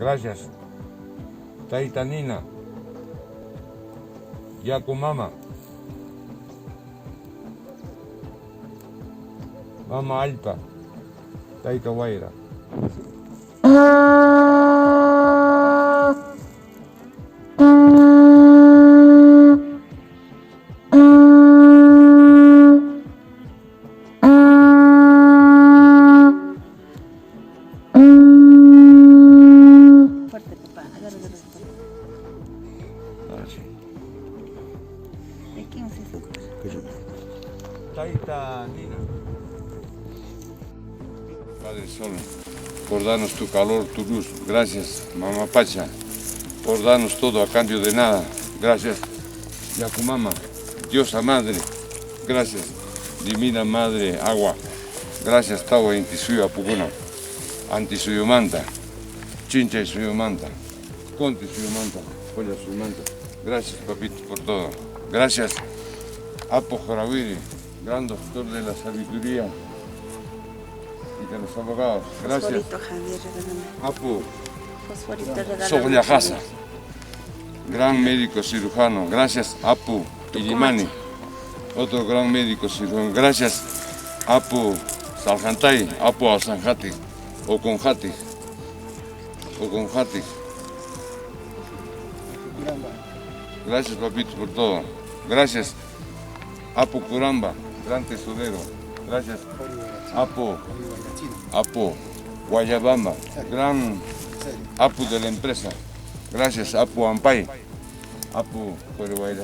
Gracias. Taita Nina. Yaku Mama. Mama Alpa. Taita Guaira. Taita Nina. Padre Sol, por darnos tu calor, tu luz. Gracias, Mamá Pacha, por darnos todo a cambio de nada. Gracias, Yacumama, Diosa Madre. Gracias, Divina Madre Agua. Gracias, Tawa Intisuyo Apuguna, Antisuyo Manta, Chincha y Suyo Manta, Conte Suyo Manta, Polla Suyo Manta. Gracias, papito, por todo. Gracias, Apo Jaraviri, gran doctor de la sabiduría y de los abogados. Gracias. Apo Sogliajasa, gran médico cirujano. Gracias, Apo Ilimani, otro gran médico cirujano. Gracias, Apo Saljantay, Apo Alsanjati, Oconjati. Gracias, papito, por todo. Gracias, Apo Curamba, gran tesorero. Gracias, Apo Guayabamba, gran Apo de la empresa. Gracias, Apo Ampay, Apo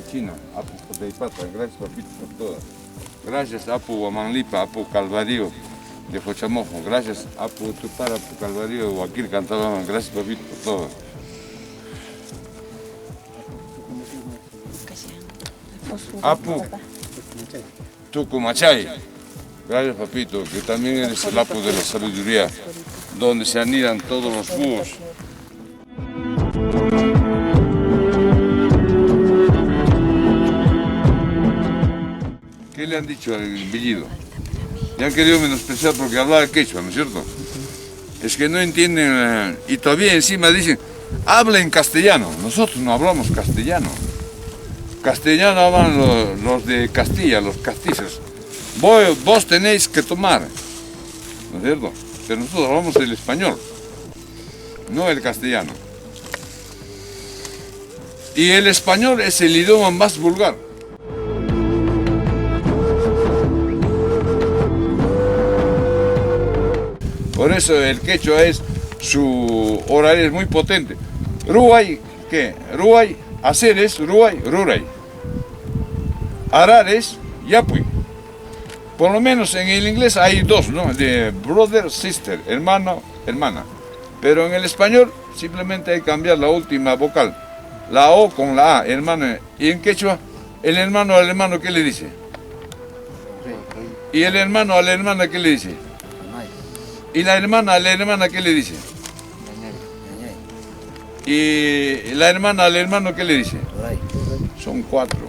China, Apo Coteipata. Gracias, papito, por todo. Gracias, Apo Guamanlipa, Apo Calvario de Jochamojo. Gracias, Apo Tupara, Apo Calvario de Huaquil Cantabama. Gracias, papito, por todo. Apu Tucumachay. Gracias, papito, que también eres el Apu de la sabiduría, donde se anidan todos los búhos. ¿Qué le han dicho al Villido? Le han querido menospreciar porque hablaba quechua, ¿no es cierto? Es que no entienden y todavía encima dicen, habla en castellano. Nosotros no hablamos castellano. Castellano hablan los de Castilla, los castizos. Vos tenéis que tomar, ¿no es cierto? Pero nosotros hablamos el español, no el castellano. Y el español es el idioma más vulgar. Por eso el quechua su horario es muy potente. Ruay, ¿qué? Ruay, hacer es ruay, ruray. Arar es yapuy. Por lo menos en el inglés hay dos, ¿no? De brother, sister, hermano, hermana. Pero en el español simplemente hay que cambiar la última vocal. La O con la A, hermano. Y en quechua, el hermano al hermano, ¿qué le dice? Y el hermano a la hermana, ¿qué le dice? Y la hermana a la hermana, ¿qué le dice? Y la hermana al hermano, ¿qué le dice? Son cuatro.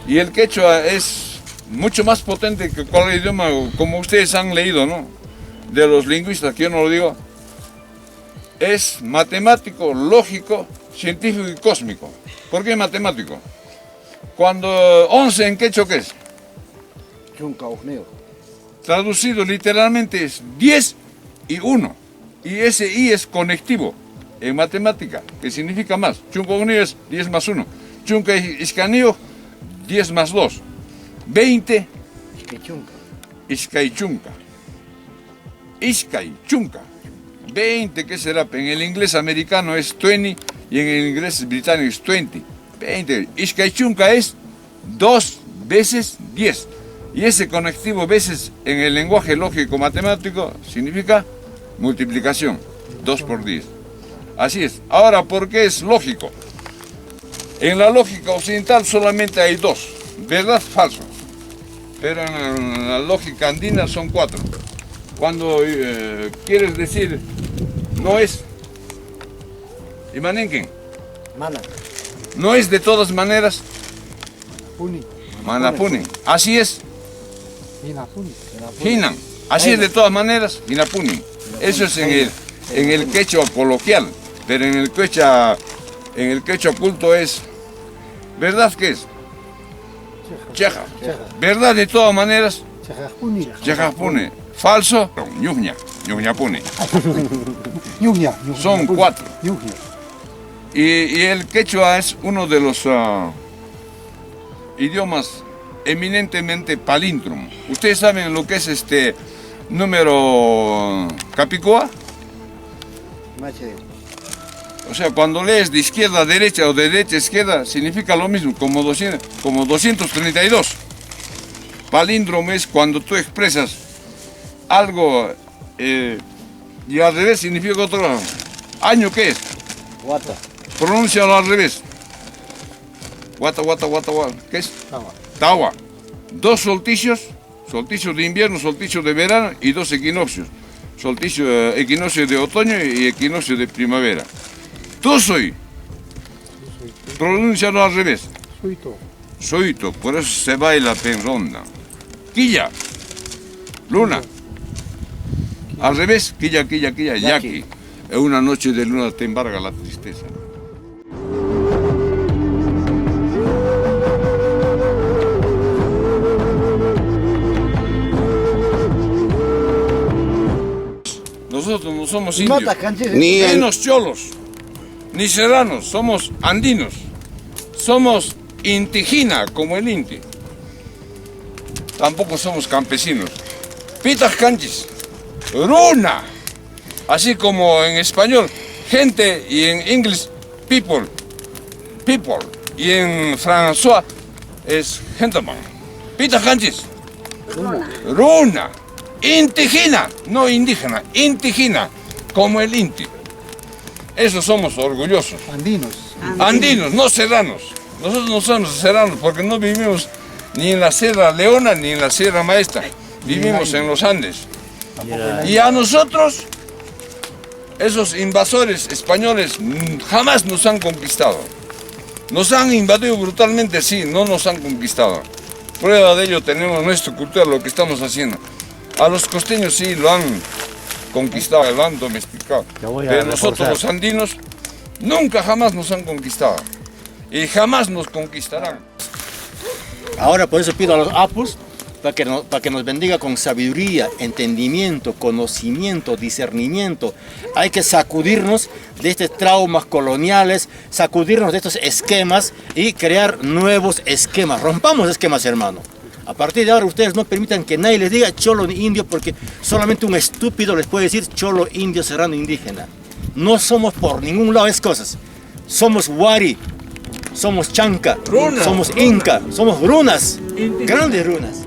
Y el quechua es mucho más potente que cualquier idioma, como ustedes han leído, ¿no? De los lingüistas, que yo no lo digo. Es matemático, lógico, científico y cósmico. ¿Por qué matemático? Cuando 11 en quechua, ¿qué es? Traducido literalmente es 10 y 1. Y ese I es conectivo en matemática, que significa más. Chuncognio es 10 más 1. Chunca iscanio, 10 más 2. 20. Iskaichunka. Iskaichunka. 20, ¿qué será? En el inglés americano es 20 y en el inglés británico es 20. 20. Iskaichunka es 2 veces 10. Y ese conectivo veces en el lenguaje lógico matemático significa multiplicación. 2 por 10. Así es. Ahora, ¿por qué es lógico? En la lógica occidental solamente hay 2. ¿Verdad? Falso. Pero en la lógica andina son 4. Cuando quieres decir no es, Imanenken, no es de todas maneras, Manapuni. Así es. Hinan. Así es de todas maneras, Hinapuni. Eso es en el quechua coloquial, pero en el quechua culto es, ¿verdad qué es? Cheja. ¿Verdad de todas maneras? Chejapune. Falso, ñuñapune. Son 4. Y el quechua es uno de los idiomas eminentemente palíndromo. ¿Ustedes saben lo que es este número capicúa? O sea, cuando lees de izquierda a derecha o de derecha a izquierda, significa lo mismo, como 232. Palíndromo es cuando tú expresas algo y al revés significa otro. ¿Año qué es? Guata. Pronúncialo al revés. Guata. ¿Qué es? Tawa. 2 solsticios, solsticio de invierno, solsticio de verano y 2 equinoccios. Equinoccio de otoño y equinoccio de primavera. Tú soy. Pronúncialo al revés. Soito, por eso se baila penronda. Quilla. Luna. Al revés, quilla, yaqui. En una noche de luna te embarga la tristeza. Nosotros no somos indios, ni menos cholos, ni serranos, somos andinos, somos indígenas como el inti. Tampoco somos campesinos. Pitas canchis, runa, así como en español, gente, y en inglés, people, y en francés es gentleman. Pitas canchis, runa. Indígena, no indígena, indígena, como el inti. Eso somos orgullosos. Andinos, no serranos. Nosotros no somos serranos porque no vivimos ni en la Sierra Leona ni en la Sierra Maestra. Vivimos en los Andes. Y a nosotros, esos invasores españoles jamás nos han conquistado. Nos han invadido brutalmente, sí, no nos han conquistado. Prueba de ello tenemos nuestra cultura, lo que estamos haciendo. A los costeños sí lo han conquistado, lo han domesticado. Pero nosotros los andinos nunca jamás nos han conquistado. Y jamás nos conquistarán. Ahora por eso pido a los apus para que nos bendiga con sabiduría, entendimiento, conocimiento, discernimiento. Hay que sacudirnos de estos traumas coloniales, sacudirnos de estos esquemas y crear nuevos esquemas. Rompamos esquemas, hermano. A partir de ahora ustedes no permitan que nadie les diga cholo ni indio porque solamente un estúpido les puede decir cholo, indio, serrano, indígena. No somos por ningún lado esas cosas. Somos wari, somos chanca, somos inca, somos runas, grandes runas.